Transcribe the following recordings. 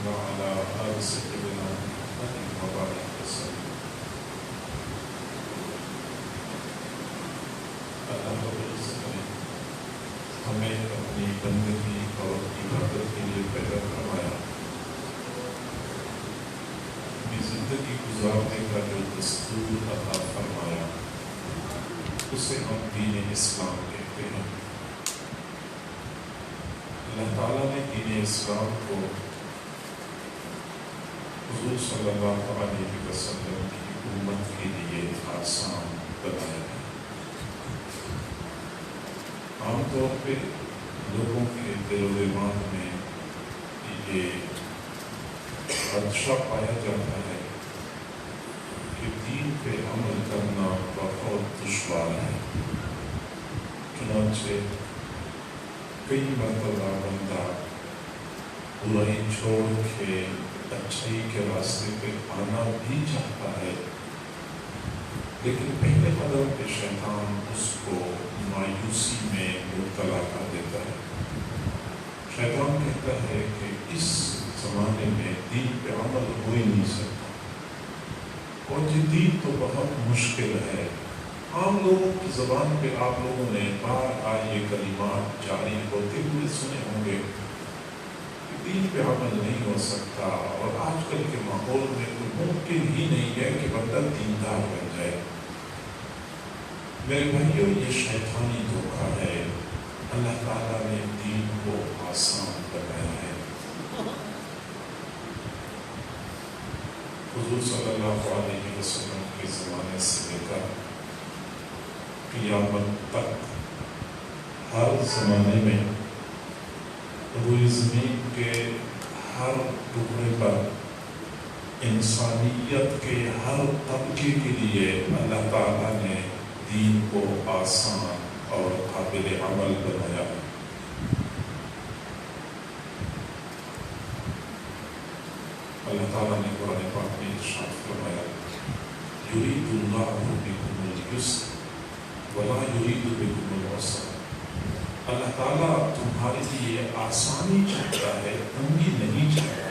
وعلى آل سيدنا محمد وبارك وسلم. اللہ رب العزت نے ہمیں اپنی بندگی اور عبادت کے لیے پیدا فرمایا. اپنی زندگی گزارنے کا جو دستور عطا فرمایا اسے ہم دین اسلام کہتے ہیں. اللہ تعالیٰ نے دین اسلام کو حضور صلی اللہ علیہ وسلم کی امت کے لیے آسان بنایا ہے. عام طور پہ لوگوں کے دل و دماغ میں یہ خدشہ پایا جاتا ہے کہ دین پہ عمل کرنا بہت دشوار ہے. چنانچہ کئی مرتبہ بندہ برائی چھوڑ کے اچھائی کے راستے پہ آنا بھی چاہتا ہے، لیکن پہلے قدم پہ شیطان اس کو مایوسی میں مبتلا کر دیتا ہے. شیطان کہتا ہے کہ اس زمانے میں دین پہ عمل ہو ہی نہیں سکتا، اور یہ دین تو بہت مشکل ہے. عام لوگوں کی زبان پہ آپ لوگوں نے بار یہ کلمات جاری ہوتے ہوئے سنے ہوں گے کہ دین پہ عمل نہیں ہو سکتا، اور آج کل کے ماحول میں تو ممکن ہی نہیں ہے کہ بندہ دیندار بن جائے. میرے بھائیوں، یہ شیطانی دھوکہ ہے. اللہ تعالیٰ نے دین کو آسان بنایا ہے. حضور صلی اللہ علیہ وسلم کے زمانے سے لے کر قیامت تک ہر زمانے میں روئے زمین کے ہر ٹکڑے پر انسانیت کے ہر طبقے کے لیے اللہ تعالیٰ نے دین کو آسان اور قابل عمل بنایا. اللہ تعالیٰ نے قرآن پاک میں ارشاد فرمایا یرید اللہ بکم اليسر ولا یرید بکم العسر. اللہ تعالیٰ تمہارے لیے آسانی چاہتا ہے، تنگی نہیں چاہتا.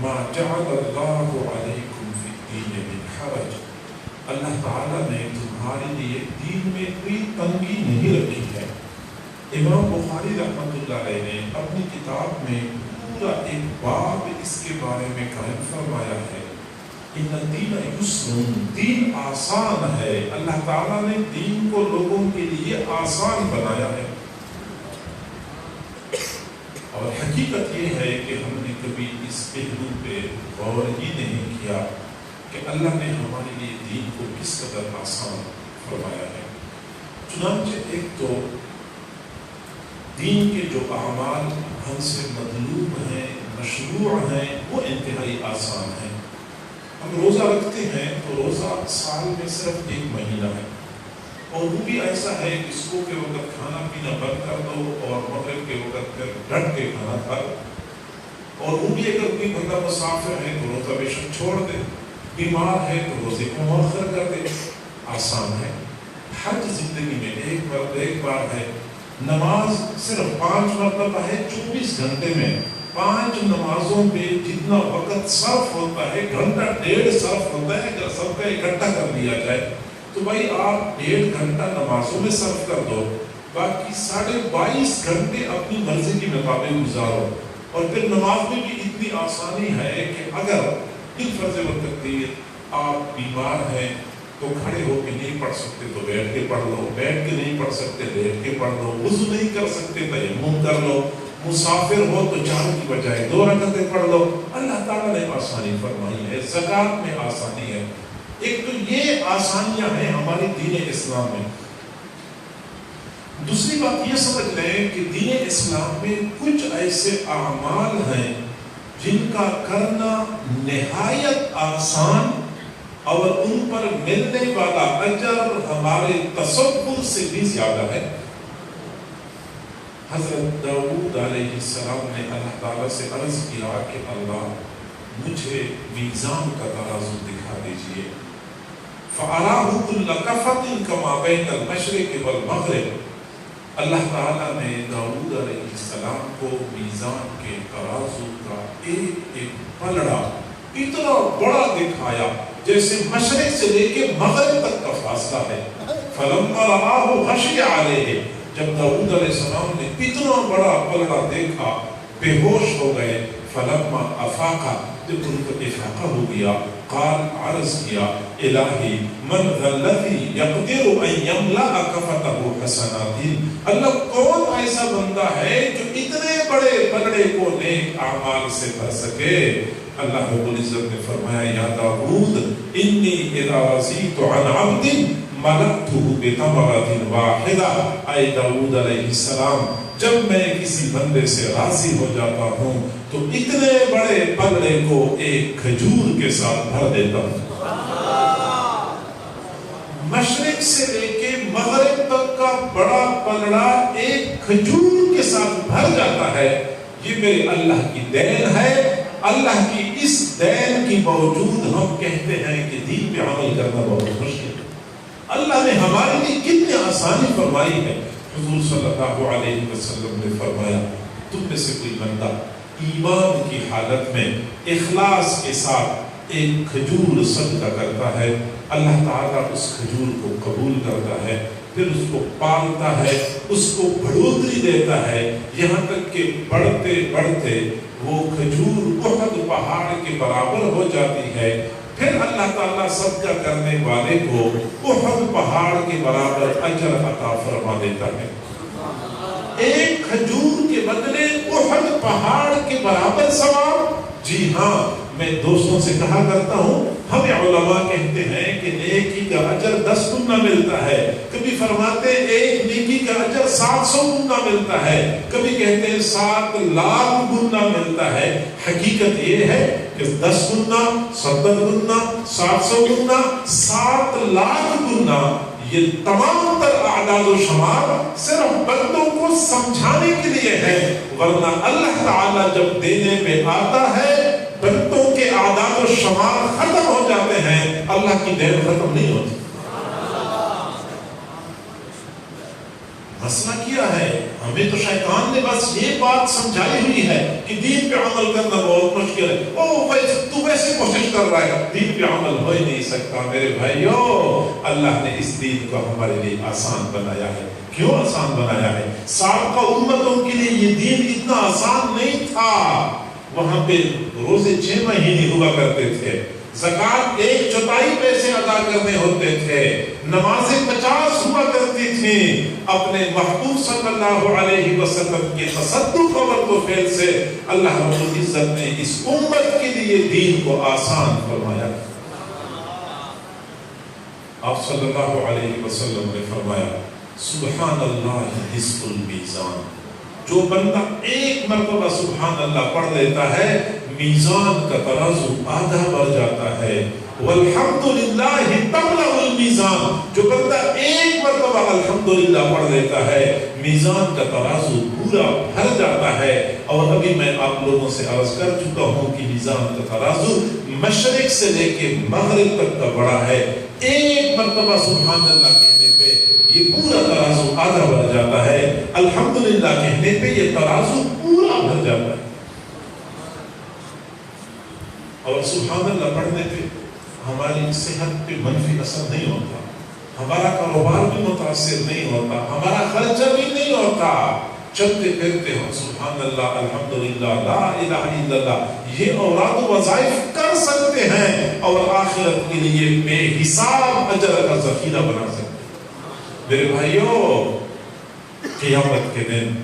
ما جعل اللہ علیکم فی الدین من حرج. اللہ تعالیٰ نے تمہارے لیے دین میں کوئی تنگی نہیں رکھی ہے. امام بخاری رحمۃ اللہ علیہ نے اپنی کتاب میں پورا ایک باب اس کے بارے میں قائم فرمایا ہے. ان الدین یسر، دین آسان ہے. اللہ تعالیٰ نے دین کو لوگوں کے لیے آسان بنایا ہے. اور حقیقت یہ ہے کہ ہم نے کبھی اس پہلو پہ غور ہی نہیں کیا کہ اللہ نے ہمارے لیے دین کو کس قدر آسان فرمایا ہے. چنانچہ ایک تو دین کے جو اعمال ہم سے مطلوب ہیں، مشروع ہیں، وہ انتہائی آسان ہیں. ہم روزہ رکھتے ہیں تو روزہ سال میں صرف 1 مہینہ ہے، اور وہ بھی ایسا ہے کہ صبح کے وقت کھانا پینا بند کر دو اور مغرب کے وقت پھر ڈٹ کے کھانا کھاؤ. اور وہ بھی اگر کوئی بندہ مسافر ہے تو روزہ بے شک چھوڑ دے، بیمار ہے تو روزے کو مؤخر کر دے. آسان ہے. حج زندگی میں ایک بار ہے. نماز صرف 5 مرتبہ ہے 24 گھنٹے میں. 5 نمازوں پہ جتنا وقت صرف ہوتا ہے، 1.5 گھنٹہ صرف ہوتا ہے. اگر سب کا اکٹھا کر دیا جائے تو بھائی آپ 1.5 گھنٹہ نمازوں میں صرف کر دو، باقی 22.5 گھنٹے اپنی مرضی کے مطابق گزارو. اور پھر نماز میں بھی اتنی آسانی ہے کہ اگر بالفرض والتقدیر آپ بیمار ہیں تو کھڑے ہو کے نہیں پڑھ سکتے تو بیٹھ کے پڑھ لو، بیٹھ کے نہیں پڑھ سکتے لیٹ کے پڑھ لو، وضو نہیں کر سکتے تیمم کر لو، مسافر ہو تو 4 کی بجائے 2 رکعتیں پڑھ لو. اللہ تعالیٰ نے آسانی فرمائی ہے. زکوٰۃ میں آسانی ہے. ایک تو یہ آسانیاں ہیں ہمارے دین اسلام میں. دوسری بات یہ سمجھ لیں کہ دین اسلام میں کچھ ایسے اعمال ہیں جن کا کرنا نہایت آسان اور ان پر ملنے والا اجر ہمارے تصور سے بھی زیادہ ہے. حضرت داؤد علیہ السلام نے اللہ تعالیٰ سے عرض کیا کہ اللہ مجھے میزان کا ترازو دکھا دیجئے. فَأَرَاهُ كُلَّ كَفَةٍ كَمَا بَيْنَ الْمَشْرِقِ وَالْمَغْرِبِ. اللہ تعالیٰ نے داؤد علیہ السلام کو میزان کے ترازو کا ایک ایک پلڑا اتنا بڑا دکھایا جیسے مشرق سے لے کے مغرب تک کا فاصلہ ہے. فلما رآہ غشی علیہ، جب داؤد علیہ السلام نے اتنا بڑا پلڑا دیکھا بے ہوش ہو گئے. فلما افاقا، جب ان کو افاقہ ہو گیا، قال، عرض کیا، الہی من ذا الذی یقدر ان یملأ کفتہ حسنات، اللہ کون ایسا بندہ ہے جو اتنے بڑے پلڑے کو نیک اعمال سے بھر سکے. اللہ رب العزت نے فرمایا، یا داؤد انی اذا رضیت عن عبد ملأتہ بتمرۃ واحدہ. اے داؤد علیہ السلام، جب میں کسی بندے سے راضی ہو جاتا ہوں تو اتنے بڑے پلڑے کو ایک کھجور کے ساتھ بھر دیتا ہوں. مشرق سے لے کے مغرب تک کا بڑا پلڑا ایک کھجور کے ساتھ بھر جاتا ہے. یہ میرے اللہ کی دین ہے. اللہ کی اس دین کی باوجود ہم کہتے ہیں کہ دین پہ عمل کرنا بہت مشکل ہے. اللہ نے ہمارے لیے کتنی آسانی فرمائی ہے. حضور صلی اللہ علیہ وسلم نے فرمایا، تم میں سے کوئی بندہ ایمان کی حالت میں اخلاص کے ساتھ ایک کھجور صدقہ کرتا ہے، اللہ تعالیٰ اس کھجور کو قبول کرتا ہے، پھر اس کو پالتا ہے، اس کو بڑھوتری دیتا ہے، یہاں تک کہ بڑھتے بڑھتے وہ کھجور احد پہاڑ کے برابر ہو جاتی ہے. پھر اللہ تعالیٰ صدقہ کرنے والے کو احد پہاڑ کے برابر اجر عطا فرما دیتا ہے. ایک کھجور کے بدلے احد پہاڑ کے برابر ثواب. جی ہاں، میں دوستوں سے کہا کرتا ہوں، ہمیں علماء کہتے ہیں کہ نیکی کا اجر 10 گنا ملتا ہے. کبھی فرماتے ہیں ایک نیکی کا اجر 700 گنا ملتا ہے، کبھی کہتے ہیں 7 لاکھ گنا ملتا ہے. حقیقت یہ ہے کہ 10 گنا، 70 گنا، 700 گنا، 7 لاکھ گنا، یہ تمام تر اعداد و شمار صرف بندوں کو سمجھانے کے لیے ہے. ورنہ اللہ تعالیٰ جب دینے میں آتا ہے بندوں کے اعداد و شمار ختم ہو جاتے ہیں، اللہ کی دین ختم نہیں ہوتی. مسئلہ کیا ہے؟ ہمیں تو شیطان نے بس یہ بات سمجھائی ہوئی ہے کہ دین پہ عمل کرنا بہت مشکل ہے. تو ویسے کوشش کر رہا ہے، دین پہ عمل ہو ہی نہیں سکتا. میرے بھائیو، اللہ نے اس دین کو ہمارے لیے آسان بنایا ہے. کیوں آسان بنایا ہے؟ سابقہ امتوں کے لیے یہ دین اتنا آسان نہیں تھا. وہاں پہ روزے 6 مہینے ہوا کرتے تھے، زکوٰۃ 1/4 پیسے ادا کرنے ہوتے تھے، نمازیں 50 ہوا کرتی تھیں. اپنے محبوب صلی اللہ علیہ وسلم کے تصدق اور توفیق سے اللہ رب العزت نے اس امت کے لیے دین کو آسان فرمایا. آپ صلی اللہ علیہ وسلم نے فرمایا، سبحان اللہ نصف المیزان. جو بندہ ایک مرتبہ سبحان اللہ پڑھ لیتا ہے، میزان کا ترازو آدھا بڑھ جاتا ہے. والحمدللہ تملأ المیزان. جو بندہ ایک مرتبہ الحمدللہ پڑھ لیتا ہے، میزان کا ترازو پورا بھر جاتا ہے. اور ابھی میں آپ لوگوں سے عرض کر چکا ہوں کہ میزان کا ترازو مشرق سے لے کے مغرب تک کا بڑا ہے. ایک مرتبہ سبحان اللہ کہنے پہ یہ پورا ترازو آدھا بڑھ جاتا ہے. الحمدللہ کہنے پہ یہ ترازو پورا بھر جاتا ہے. اور سبحان اللہ پڑھنے پہ ہماری صحت پہ منفی اثر نہیں ہوتا، ہمارا کاروبار بھی متاثر نہیں ہوتا، ہمارا خرچہ بھی نہیں ہوتا. چلتے پھرتے ہم سبحان اللہ، الحمدللہ، لا الہ الا اللہ یہ اوراد و وظائف کر سکتے ہیں اور آخرت کے لیے بے حساب اجر کا ذخیرہ بنا سکتے ہیں. میرے بھائیو، قیامت کے دن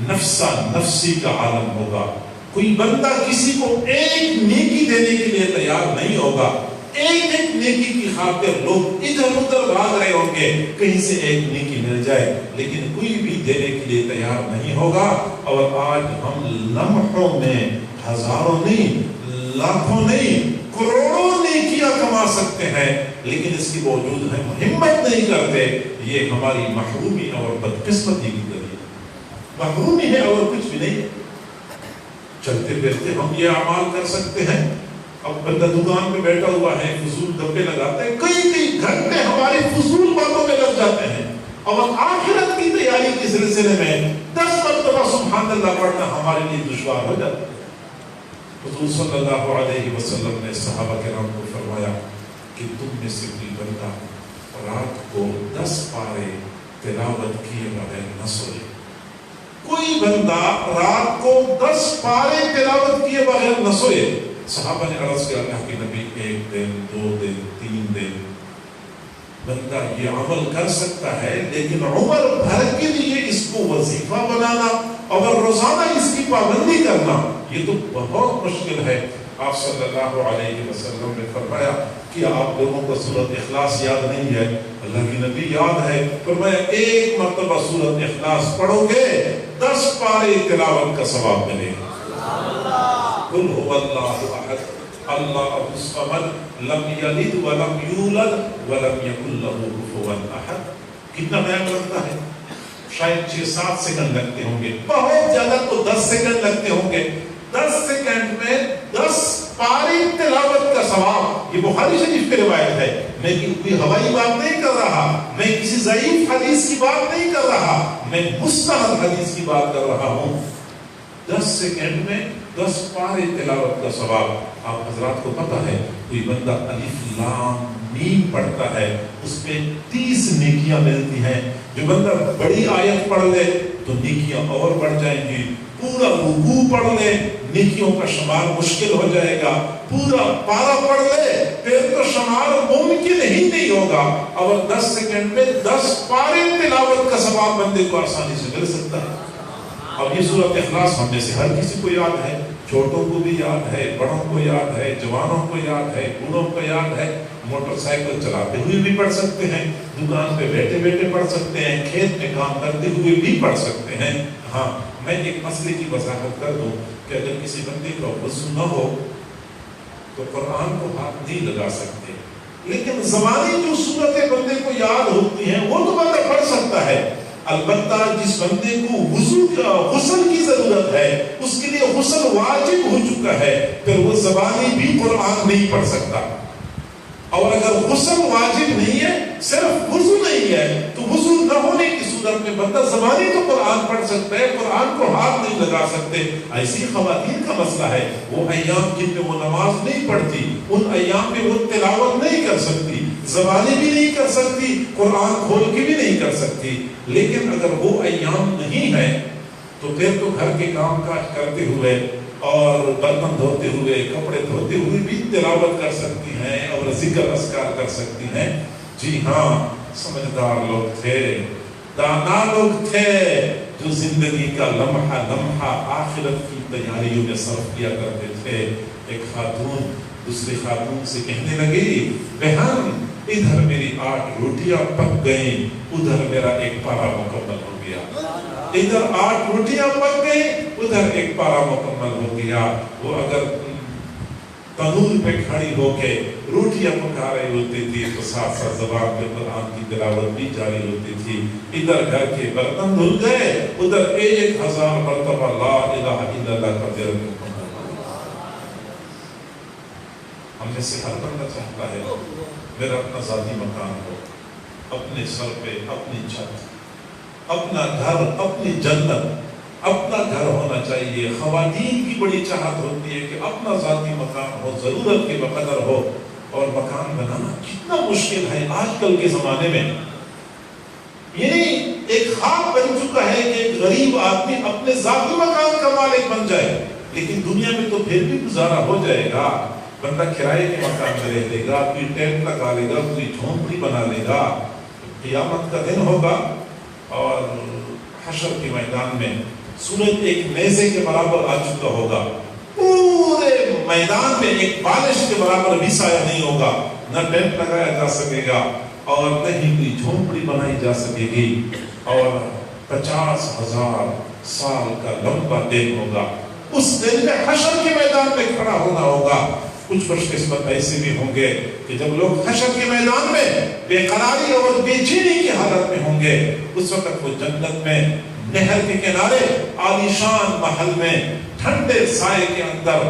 نفسا نفسی کا عالم ہوگا. کوئی بندہ کسی کو ایک نیکی دینے کے لیے تیار نہیں ہوگا. ایک ایک نیکی کی خاطر لوگ ادھر ادھر بھاگ رہے ہوں گے، کہیں سے ایک نیکی مل جائے، لیکن کوئی بھی دینے کے لیے تیار نہیں ہوگا. اور آج ہم لمحوں میں ہزاروں نہیں، لاکھوں نہیں، کروڑوں نیکیاں کما سکتے ہیں، لیکن اس کے باوجود ہم ہمت نہیں کرتے. یہ ہماری محرومی اور بدقسمتی کی دلیل محرومی ہے اور کچھ بھی نہیں. چلتے پھرتے ہم یہ اعمال کر سکتے ہیں. اب بندہ دکان میں بیٹھا ہوا ہے، فضول گپے لگاتے ہیں، کئی گھنٹے ہمارے فضول باتوں میں لگ جاتے ہیں. اور آخرت کی تیاری کے سلسلے میں 10 مرتبہ سبحان اللہ پڑھنا ہمارے لیے دشوار ہو جاتا ہے. حضور صلی اللہ علیہ وسلم نے صحابہ کرام کو فرمایا کہ تم میں سے کوئی بندہ رات کو 10 پارے تلاوت کیے بغیر نہ سوئے. کوئی بندہ رات کو 10 پارے تلاوت کیے بغیر نہ سوئے. صحابہ نے عرض کیا اللہ کے نبی 1 دن 2 دن 3 دن بندہ یہ عمل کر سکتا ہے، لیکن عمر بھر کے لیے اس کو وظیفہ بنانا اور روزانہ اس کی پابندی کرنا یہ تو بہت مشکل ہے. آپ صلی اللہ علیہ وسلم نے فرمایا کہ آپ لوگوں کو سورۃ اخلاص یاد نہیں ہے؟ اللہ کی نبی یاد ہے. فرمایا 1 مرتبہ سورۃ اخلاص پڑھو گے 10 پارے تلاوت کا ثواب ملے گا. قل هو اللہ احد اللہ الصمد لم یلد ولم یولد ولم یکن له کفوا احد. کتنا بیان لگتا ہے؟ شاید 6-7 سیکنڈ لگتے ہوں گے، بہت زیادہ تو 10 سیکنڈ لگتے ہوں گے. 10 سیکنڈ میں 10 پاری تلاوت کا ثواب. یہ بخاری شریف کی روایت ہے. میں کوئی ہوائی بات نہیں کر رہا، میں کسی ضعیف حدیث کی بات نہیں کر رہا، میں مستند حدیث کی بات کر رہا ہوں. 10 سیکنڈ میں 10 پارے تلاوت کا ثواب. آپ حضرات کو پتہ ہے کوئی بندہ الف لام میم پڑھتا ہے اس پہ 30 نیکیاں ملتی ہیں. جو بندہ بڑی آیت پڑھ لے تو نیکیاں اور بڑھ جائیں گی. پورا رکوع پڑھ لے نیکیوں کا شمار مشکل ہو جائے گا. پورا پارا پڑھ لے پھر تو شمار ممکن ہی نہیں ہوگا. اور 10 سیکنڈ میں 10 پارے تلاوت کا ثواب بندے کو آسانی سے مل سکتا ہے. اب یہ سورۃ اخلاص ہم میں سے ہر کسی کو یاد ہے، چھوٹوں کو بھی یاد ہے، بڑوں کو یاد ہے، جوانوں کو یاد ہے، بوڑھوں کو یاد ہے. موٹر سائیکل چلاتے ہوئے بھی پڑھ سکتے ہیں، دکان پہ بیٹھے بیٹھے پڑھ سکتے ہیں، کھیت میں کام کرتے ہوئے بھی پڑھ سکتے ہیں. ہاں میں ایک مسئلے کی وضاحت کر دوں کہ اگر کسی بندے کا وضو نہ ہو تو قرآن کو ہاتھ نہیں لگا سکتے، لیکن زبانی جو صورتیں بندے کو یاد ہوتی ہیں وہ تو بندہ پڑھ سکتا ہے. البتہ جس بندے کو وضو کا غسل کی ضرورت ہے اس کے لیے غسل واجب ہو چکا ہے، پھر وہ زبانی بھی قرآن نہیں پڑھ سکتا. اور اگر غسل واجب نہیں ہے، صرف وضو نہیں ہے، تو وضو نہ ہونے کی صورت میں بندہ زبانی تو قرآن پڑھ سکتا ہے، قرآن کو ہاتھ نہیں لگا سکتے. ایسی خواتین کا مسئلہ ہے، وہ ایام جن میں وہ نماز نہیں پڑھتی ان ایام میں وہ تلاوت نہیں کر سکتی، زبانی بھی نہیں کر سکتی، قرآن کھول کے بھی نہیں کر سکتی. لیکن اگر وہ ایام نہیں ہے تو پھر تو گھر کے کام کاج کرتے ہوئے اور برتن دھوتے ہوئے کپڑے دھوتے ہوئے بھی تلاوت کر سکتی ہیں اور ذکر اذکار کر سکتی ہیں. جی ہاں، سمجھدار لوگ تھے، دانا لوگ تھے جو زندگی کا لمحہ لمحہ آخرت کی تیاریوں میں صرف کیا کرتے تھے. ایک خاتون دوسری خاتون سے کہنے لگی، بہن ادھر میری 8 روٹیاں پک گئیں، ادھر میرا 1 پارا مکمل ہو گیا. ادھر 8 روٹیاں پک گئیں، ادھر 1 پارا مکمل ہو گیا. وہ اگر تنور پہ کھڑی ہو کے روٹیاں پکا رہی ہوتی تھی تو ساتھ ساتھ زبان پہ قرآن کی تلاوت بھی جاری ہوتی تھی. ادھر گھر کے برتن دھل گئے، ادھر 1000 مرتبہ لا الہ الا اللہ کا ذکر مکمل. ہم میں سے ہر بندہ چاہتا ہے میرا اپنا ذاتی مکان ہو، اپنے سر پہ اپنی چھت، اپنا گھر، اپنی جنت. اپنا گھر ہونا چاہیے. خواتین کی بڑی چاہت ہوتی ہے کہ اپنا ذاتی مکان ہو، ضرورت کے بقدر ہو. اور مکان بنانا کتنا مشکل ہے آج کل کے زمانے میں. یعنی ایک خواب بن چکا ہے کہ ایک غریب آدمی اپنے ذاتی مکان کا مالک بن جائے، لیکن دنیا میں تو پھر بھی گزارا ہو جائے گا. بندہ کرائے کے مکان میں رہ لے گا، کوئی ٹینٹ لگا لے گا، کوئی جھونپڑی بنا لے گا. قیامت کا دن ہوگا اور حشر کے میدان میں سورج ایک نیزے کے برابر آ چکا ہوگا. پورے میدان میں ایک بالش کے برابر بھی سایہ نہیں ہوگا. نہ ٹینٹ لگایا جا سکے گا اور نہ ہی کوئی جھونپڑی بنائی جا سکے گی. اور 50,000 سال کا لمبا دن ہوگا. اس دن میں حشر کے میدان میں کھڑا ہونا ہوگا. کچھ خوش قسمت ایسے بھی ہوں گے کہ جب لوگ حشر کے میدان میں بے قراری اور بے چینی کی حالت میں ہوں گے، اس وقت وہ جنت میں نہر کے کنارے عالیشان محل میں ٹھنڈے سائے کے اندر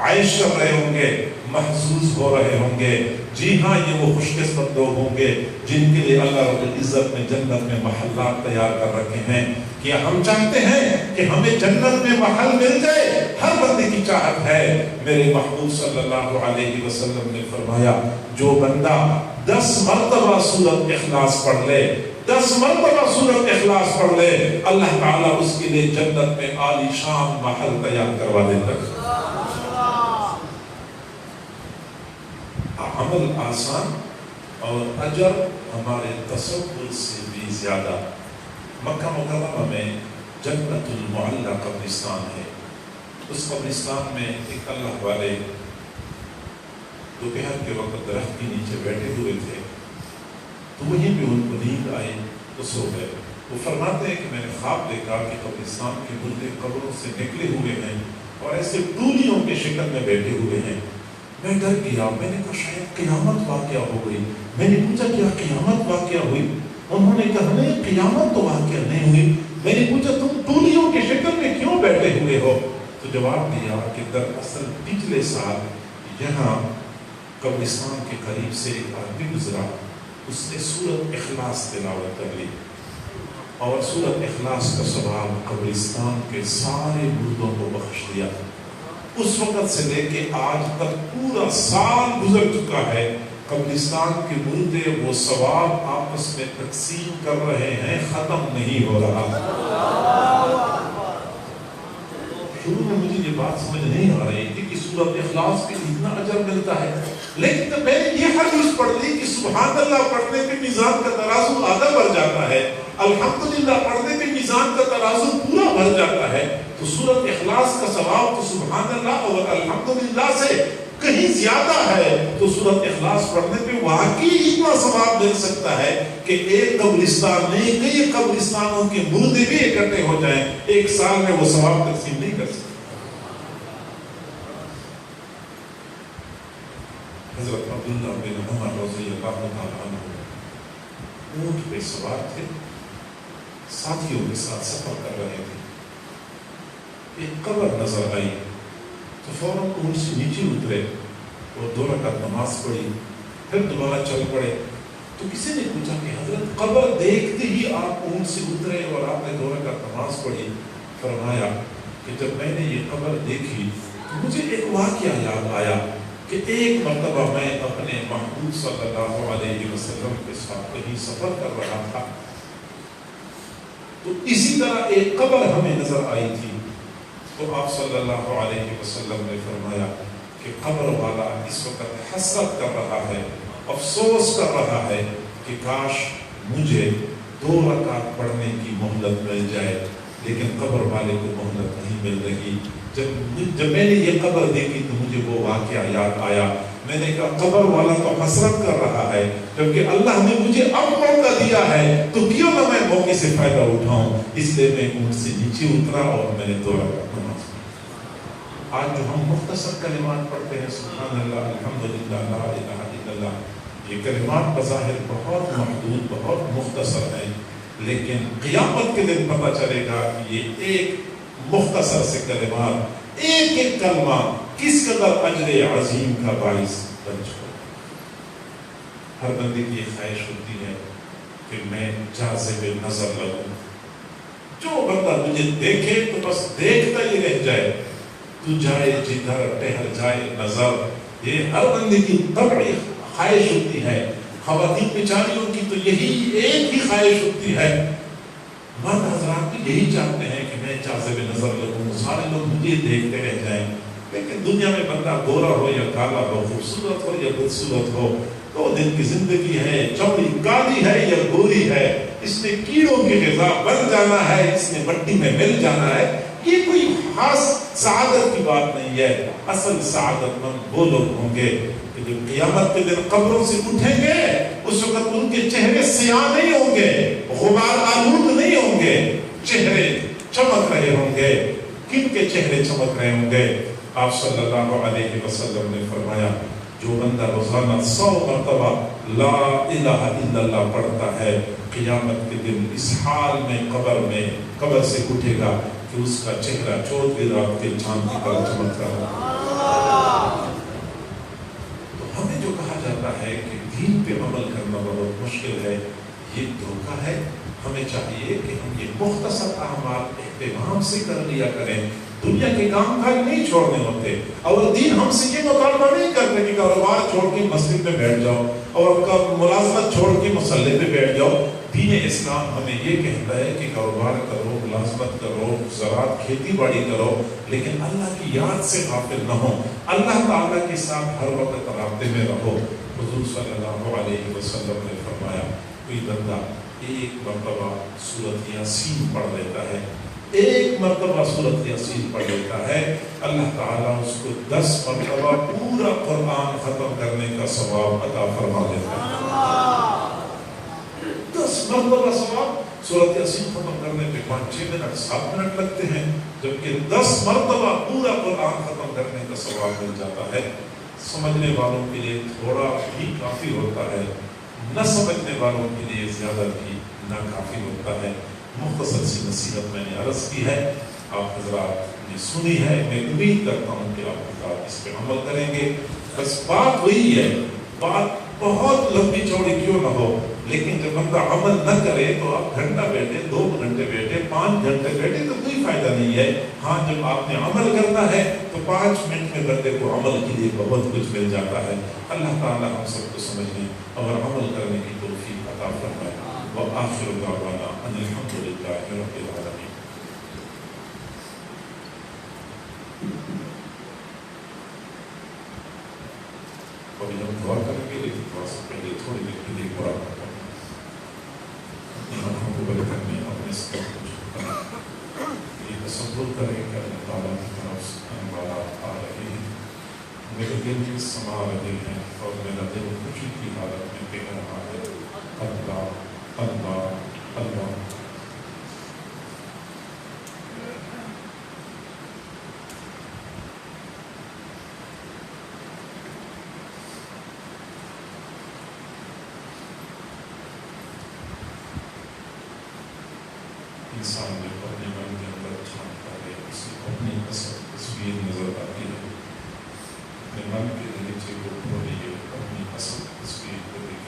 عائش کر رہے ہوں گے، محظوظ ہو رہے ہوں گے. جی ہاں، یہ وہ خوش قسمت لوگ ہوں گے جن کے لیے اللہ رب العزت نے جنت میں محلات تیار کر رکھے ہیں. کہ ہم چاہتے ہیں کہ ہمیں جنت میں محل مل جائے، ہر بندے کی چاہت ہے۔ میرے محبوب صلی اللہ علیہ وسلم نے فرمایا جو بندہ 10 مرتبہ سورۃ اخلاص پڑھ لے، 10 مرتبہ سورۃ اخلاص پڑھ لے، اللہ تعالیٰ اس کے لیے جنت میں عالی شان محل تیار کروا دیتا ہے۔ عمل آسان اور اجر ہمارے تصور سے بھی زیادہ۔ مکہ مکرمہ میں جنت المعلی قبرستان ہے، اس قبرستان میں ایک اللہ والے دوپہر کے وقت درخت کے نیچے بیٹھے ہوئے تھے، تو وہیں پہ ان کو نیند آئی تو سو گئے۔ وہ فرماتے ہیں کہ میں نے خواب دیکھا کہ قبرستان کے مردے قبروں سے نکلے ہوئے ہیں اور ایسے ٹولیوں کے شکل میں بیٹھے ہوئے ہیں۔ میں ڈر گیا، میں نے کہا شاید قیامت واقعہ ہو گئی۔ میں نے پوچھا کیا قیامت واقعہ ہوئی؟ انہوں نے کہا نہیں قیامت تو واقعہ نہیں ہوئی۔ میں نے پوچھا تم ٹولیوں کے شکل میں کیوں بیٹھے ہوئے ہو؟ تو جواب دیا کہ دراصل پچھلے سال یہاں قبرستان کے قریب سے ایک آدمی گزرا، اس نے سورۃ اخلاص تلاوت کر لی اور سورۃ اخلاص کا ثواب قبرستان کے سارے مردوں کو بخش دیا۔ اس وقت سے لے کے آج تک پورا سال گزر چکا ہے، قبرستان کے مردے وہ ثواب آپس میں تقسیم کر رہے ہیں، ختم نہیں ہو رہا۔ شروع میں مجھے یہ بات سمجھ نہیں آ رہی تھی کہ سورۃ اخلاص کے اتنا اجر ملتا ہے، لیکن تو میں نے یہ حدیث پڑھ لی کہ سبحان اللہ پڑھنے پہ میزان کا ترازو آدھا بڑھ جاتا ہے، الحمدللہ پڑھنے پہ میزان کا ترازو پورا بھر جاتا ہے۔ تو سورۃ اخلاص کا ثواب تو سبحان اللہ اور الحمدللہ سے کہیں زیادہ ہے، تو سورۃ اخلاص پڑھنے پہ واقعی اتنا ثواب مل سکتا ہے کہ ایک قبرستان نہیں کئی قبرستانوں کے مردے بھی اکٹھے ہو جائیں، ایک سال میں وہ ثواب تقسیم نہیں کر سکتے۔ حضرت عبداللہ بن عمر رضی اللہ تعالیٰ عنہ اونٹ پہ سوار تھے، ساتھیوں کے ساتھ سفر کر رہے تھے، ایک قبر نظر آئی تو فوراً اونٹ سے نیچے اترے اور 2 رکعت نماز پڑھی، پھر دوبارہ چل پڑے۔ تو کسی نے پوچھا کہ حضرت قبر دیکھتے ہی آپ اونٹ سے اترے اور آپ نے 2 رکعت نماز پڑھی؟ فرمایا کہ جب میں نے یہ قبر دیکھی تو مجھے ایک واقعہ یاد آیا کہ ایک مرتبہ میں اپنے محبوب صلی اللہ علیہ وسلم کے ساتھ کہیں سفر کر رہا تھا، تو اسی طرح ایک قبر ہمیں نظر آئی تھی، تو آپ صلی اللہ علیہ وسلم نے فرمایا کہ قبر والا اس وقت حسرت کر رہا ہے، افسوس کر رہا ہے کہ کاش مجھے 2 رکعت پڑھنے کی مہلت مل جائے، لیکن قبر والے کو مہلت نہیں مل رہی۔ جب میں نے یہ قبر دیکھی تو مجھے وہ واقعہ یاد آیا، میں نے کہا قبر والا تو حسرت کر رہا ہے، جبکہ اللہ نے مجھے اب موقع دیا ہے تو کیوں نہ میں موقع سے فائدہ اٹھاؤں، اس لیے میں اونٹ سے نیچے اترا اور میں نے 2 رکعت نماز پڑھی۔ آج جو ہم مختصر کلمات پڑھتے ہیں سبحان اللہ الحمدللہ لا الہ الا اللہ، یہ کلمات بظاہر بہت محدود بہت مختصر ہیں، لیکن قیامت کے دن پتہ چلے گا کہ یہ ایک مختصر سے کلمات، ایک ایک کلمہ کس قدر اجر عظیم کا باعث بن چکا۔ ہر بندے کی یہ خواہش ہوتی ہے کہ میں جاذب نظر لگوں، جو بندہ مجھے دیکھے تو بس دیکھتا ہی رہ جائے، تو جائے جدھر ٹہر جائے نظر، یہ ہر بندے کی طبعی خواہش ہوتی ہے۔ خواتین بیچاریوں کی تو یہی ایک ہی خواہش ہوتی ہے، مرد حضرات بھی یہی چاہتے ہیں کہ میں جاذب نظر لگوں، سارے لوگ مجھے دیکھتے رہ جائیں۔ لیکن دنیا میں بندہ گورا ہو یا کالا ہو، خوبصورت ہو یا بدصورت ہو، 2 دن کی زندگی ہے، چمڑی کالی ہے یا گوری ہے، اس نے کیڑوں کی غذا بن جانا ہے، اس نے مٹی میں مل جانا ہے، یہ کوئی خاص سعادت کی بات نہیں ہے۔ اصل سعادت مند وہ لوگ ہوں گے کہ جو قیامت کے دن قبروں سے اٹھیں گے، اس وقت ان کے چہرے سیاہ نہیں ہوں گے، غبار آلود نہیں ہوں گے، چہرے چمک رہے ہوں گے۔ کن کے چہرے چمک رہے ہوں گے؟ آپ صلی اللہ علیہ وسلم نے فرمایا جو بندہ روزانہ 100 مرتبہ لا الہ الا اللہ پڑھتا ہے، قیامت کے دن اس حال میں قبر سے اٹھے گا کہ اس کا چہرہ 14 رات کے چاند کی طرح چمکتا ہے۔ تو ہمیں جو کہا جاتا ہے کہ دین پہ عمل کرنا بہت مشکل ہے، یہ دھوکہ ہے، ہمیں چاہیے کہ ہم یہ مختصر اعمال اہتمام سے کر لیا کریں. دنیا کے کام کاج نہیں چھوڑنے ہوتے, اور دین ہم سے یہ مطالبہ نہیں کرتے کہ کاروبار چھوڑ کے مسجد میں بیٹھ جاؤ اور ملازمت چھوڑ کے مصلی پہ بیٹھ جاؤ. دین اسلام ہمیں یہ کہتا ہے کہ کاروبار کرو, ملازمت کرو, زراعت کھیتی باڑی کرو, لیکن اللہ کی یاد سے غافل نہ ہو, اللہ تعالیٰ کے ساتھ ہر وقت رابطے میں رہو. حضور صلی اللہ علیہ وسلم نے فرمایا, کوئی بندہ ایک مرتبہ سورۃ یاسین پڑھ لیتا ہے, ایک مرتبہ سورۃ یاسین پڑھ لیتا ہے, اللہ تعالیٰ اس کو 10 مرتبہ پورا قرآن ختم کرنے کا ثواب عطا فرما دیتا ہے. 10 مرتبہ ثواب. سورۃ یاسین ختم کرنے پہ 5-6 منٹ 7 منٹ لگتے ہیں, جبکہ 10 مرتبہ پورا قرآن ختم کرنے کا ثواب مل جاتا ہے. سمجھنے والوں کے لیے تھوڑا بھی کافی ہوتا ہے, نہ سمجھنے والوں کے لیے زیادہ بھی نہ کافی ہوتا ہے. مختصر سی نصیحت میں نے عرض کی ہے, آپ حضرات نے سنی ہے, میں امید کرتا ہوں کہ آپ حضرات اس پہ عمل کریں گے. بس بات وہی ہے, بات بہت لمبی چوڑی کیوں نہ ہو, لیکن جب بندہ عمل نہ کرے تو آپ گھنٹہ بیٹھے, 2 گھنٹے بیٹھے, 5 گھنٹے بیٹھے تو کوئی فائدہ نہیں ہے. ہاں, جب آپ نے عمل کرنا ہے تو 5 منٹ میں بندے کو عمل کے لیے بہت کچھ مل جاتا ہے. اللہ تعالیٰ ہم سب کو سمجھنے اور عمل کرنے کی توفیق عطا فرمائے. وآخر دعوانا ان الحمد للہ رب العالمین. اور ہم دعا کریں گے, لیکن دعا سے پہلے تھوڑی دیر کے لیے قرآن پڑھیں. اپنے آنکھوں کو بند کرنے, اپنے سر کو جھکانا, یہ تصور کریں کہ اللہ تعالیٰ کی طرف سے انوارات آ رہے ہیں, میرے دل میں سما رہے ہیں, اور میرا دل خوشی کی حالت میں کہہ رہا ہے اللہ اللہ اللہ. انسان جب اپنے من کے اندر جھانکتا ہے, اسے اپنی اصل تصویر نظر آتی ہے. اپنے من کے دریچے کو کھولیے, اپنی اصل تصویر کو دیکھیں.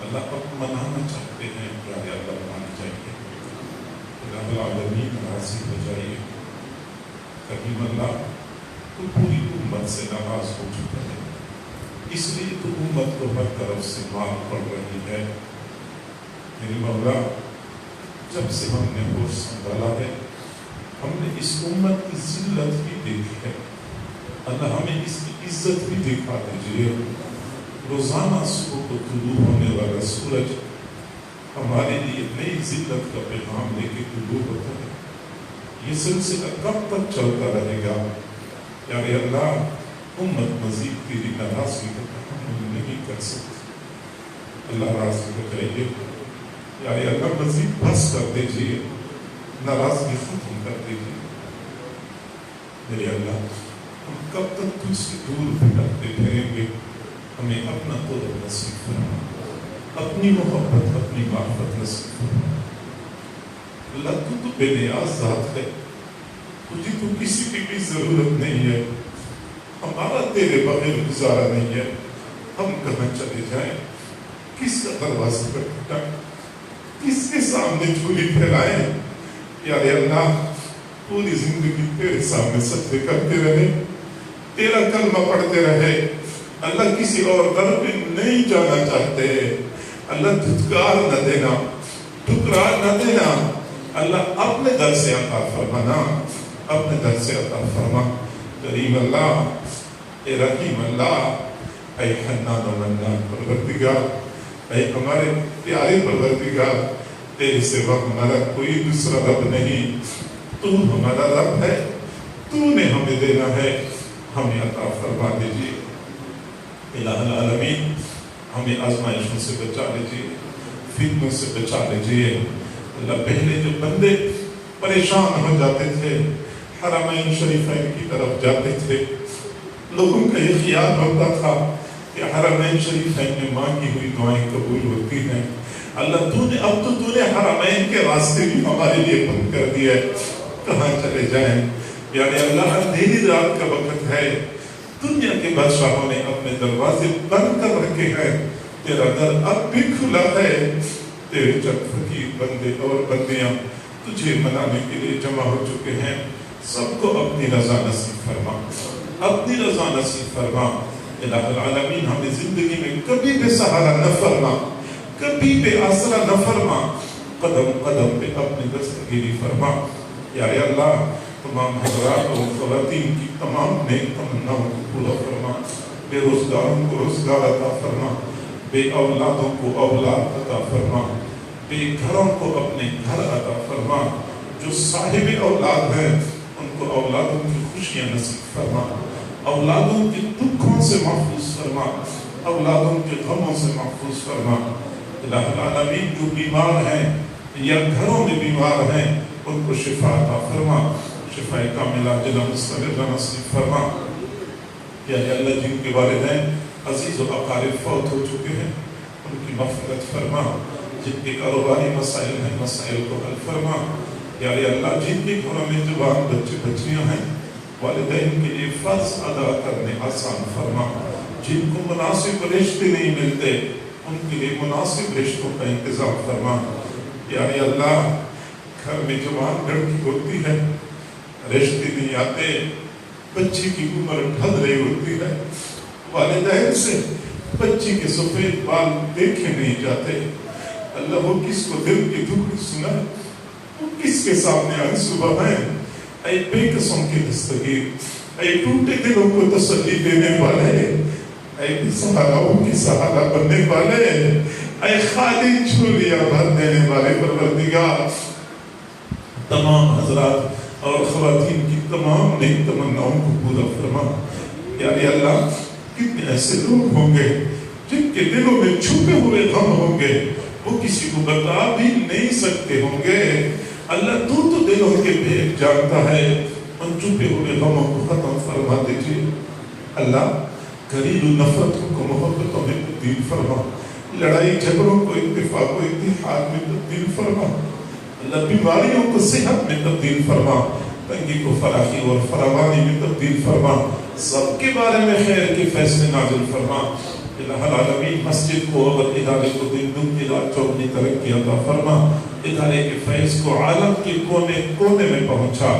اللہ اب منانا چاہتے ہیں، پیارے اللہ منانا چاہیے، رب العالمین راضی ہو جائیے۔ کریم اللہ تو پوری امت سے ناراض ہو چکا ہے، اس لیے تو امت کو ہر طرف سے مار پڑ رہی ہے۔ میرے مولا جب سے ہم نے ہوش سنبھالا ہے، ہم نے اس امت کی ذلت بھی دیکھی ہے، اللہ ہمیں اس کی عزت بھی دکھا دیجیے۔ روزانہ صبح کو طلوع ہونے والا سورج ہمارے لیے نئی ذلت کا پیغام لے کے طلوع ہوتا ہے۔ یہ سلسلہ کب تک چلتا رہے گا؟ پیارے اللہ امت مزید تیری ناراضگی کا تحمل نہیں کر سکتی، اللہ راضی ہو جائیے۔ پیارے اللہ مزید بس کر دیجیے، ناراضگی ختم کر دیجیے۔ میرے اللہ ہم کب تک تجھ سے دور بھٹکتے پھریں گے؟ ہمیں اپنا قرب نصیب فرما، اپنی محبت، اپنی معرفت نصیب فرما۔ اللہ تو بے نیاز ذات ہے، تجھے تو کسی کی بھی ضرورت نہیں ہے، ہمارا تیرے بغیر گزارا نہیں ہے۔ ہم کہاں چلے جائیں، کس کا دروازے پر کھٹائیں، کس کے سامنے جھولی پھیلائیں؟ پیارے اللہ پوری زندگی تیرے سامنے سجدے کرتے رہے، تیرا کلمہ پڑھتے رہے، اللہ کسی اور در پہ نہیں جانا چاہتے۔ اللہ دھتکار نہ دینا، ٹھکرا نہ دینا، اللہ اپنے در سے عطا فرمانا، اپنے در سے عطا فرما۔ کریم اللہ، اے رحیم اللہ، اے حنان و منان پروردگار، اے ہمارے پیارے پروردگار، تیرے سوا ہمارا کوئی دوسرا رب نہیں، تو ہمارا رب ہے، تو نے ہمیں دینا ہے، ہمیں عطا فرما دیجیے۔ الہ العالمین ہمیں آزمائشوں سے بچا لیجیے، فتنوں سے بچا لیجیے۔ اللہ پہلے جو بندے پریشان ہو جاتے تھے، حرمین شریفین کی طرف جاتے تھے، لوگوں کا یہ خیال ہوتا تھا کہ حرمین شریفین میں مانگی ہوئی دعائیں قبول ہوتی ہیں۔ اللہ اب تو نے حرمین کے راستے بھی ہمارے لیے بند کر دیا ہے، کہاں چلے جائیں؟ یعنی اللہ اندھیری رات کا وقت ہے، دنیا کے بادشاہوں نے اپنے دروازے بند کر رکھے ہیں، تیرا در اب بھی کھلا ہے، تیرے چند فقیر بندے اور بندیاں تجھے منانے کے لیے جمع ہو چکے ہیں۔ سب کو اپنی رضا نصیب فرما، اپنی رضا نصیب فرما۔ الہ العالمین ہمیں زندگی میں کبھی بے سہارا نہ فرما، کبھی بے آسرا نہ فرما، قدم قدم پہ اپنی دستگیری فرما۔ یا اللہ تمام حضرات اور خواتین کی تمام نیک تمناؤں کو پورا فرما، بے روزگاروں کو روزگار عطا فرما، بے اولادوں کو اولاد عطا فرما، بے گھروں کو اپنے گھر عطا فرما، جو صاحب اولاد ہیں ان کو اولادوں کی خوشیاں نصیب فرما، اولادوں کے دکھوں سے محفوظ فرما، اولادوں کے غموں سے محفوظ فرما۔ الہ العالمین جو بیمار ہیں یا گھروں میں بیمار ہیں ان کو شفا عطا فرما، شفا کاملہ عاجلہ مستمرہ نصیب فرما۔ یا اللہ جن کے والدین عزیز و اقارب فوت ہو چکے ہیں ان کی مغفرت فرما، جن کے کاروباری مسائل ہیں مسائل کو حل فرما۔ یا اللہ جن کے گھروں میں جوان بچے بچیاں ہیں والدین کے لیے فرض ادا کرنے آسان فرما، جن کو مناسب رشتے نہیں ملتے ان کے لیے مناسب رشتوں کا انتظام فرما۔ یا اللہ گھر میں جوان لڑکی ہوتی ہے، رشتے نہیں آتے، بچی کی عمر ڈھل رہی ہوتی ہے، والدین سے بچی کے سفید بال دیکھے نہیں جاتے، اللہ وہ کس کو دل کی دکھ سنا، وہ کس کے سامنے آنسو بہائیں؟ اے بے قسم کی دستگیر، اے ٹوٹے دلوں کو تسلی دینے والے، اے بے سہاراؤں کی سہارا بننے والے، اے خالی جھولیاں بھر دینے والے پروردگار، تمام حضرات اور خواتین کی تمام نیک تمناؤں کو پورا فرما۔ یا اللہ کتنے ایسے لوگ ہوں گے جن کے دلوں میں چھپے ہوئے غم ہوں گے، وہ کسی کو بتا بھی نہیں سکتے ہوں گے، اللہ تو دلوں کے بھید جانتا ہے، ان چھپے ہوئے غموں کو ختم فرما دیجیے۔ اللہ گھریلو نفرتوں کو محبتوں میں تبدیل فرما، لڑائی جھگڑوں کو اتفاق و اتحاد میں تبدیل فرما، اللہ بیماریوں کو صحت میں تبدیل فرما، تنگی کو فراخی اور فراوانی میں تبدیل فرما، سب کے بارے میں خیر کے فیصلے نازل فرما۔ الہ العالمین مسجد کو اور ادارے کو دن دن کی رات چوگنی ترقی عطا فرما، ادارے کے فیض کو عالم کے کونے کونے میں پہنچا،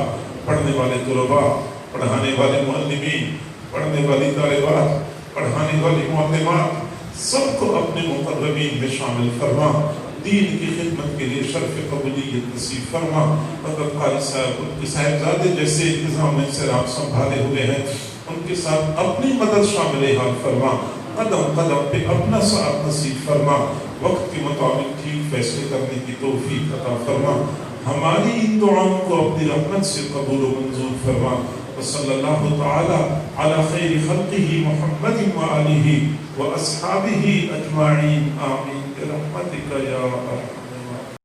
پڑھنے والے طلباء، پڑھانے والے معلمین، پڑھنے والی طالبات، پڑھانے والی معلمات، سب کو اپنے مقربین میں شامل فرما، دین کی خدمت کے لیے شرف قبولیت نصیب فرما۔ حضرت قاری صاحب، ان کے صاحبزادے جیسے انتظام انصراف سنبھالے ہوئے ہیں، ان کے ساتھ اپنی مدد شامل حال فرما، قدم قدم پہ اپنا ساتھ نصیب فرما، وقت کے مطابق ٹھیک فیصلے کرنے کی توفیق عطا فرما، ہماری ان دعاؤں کو اپنی رحمت سے قبول و منظور فرما۔ وصلی اللہ تعالی علی خیر خلقہ محمد وآلہ واصحابہ اجمعین، آمین برحمتک یا ارحم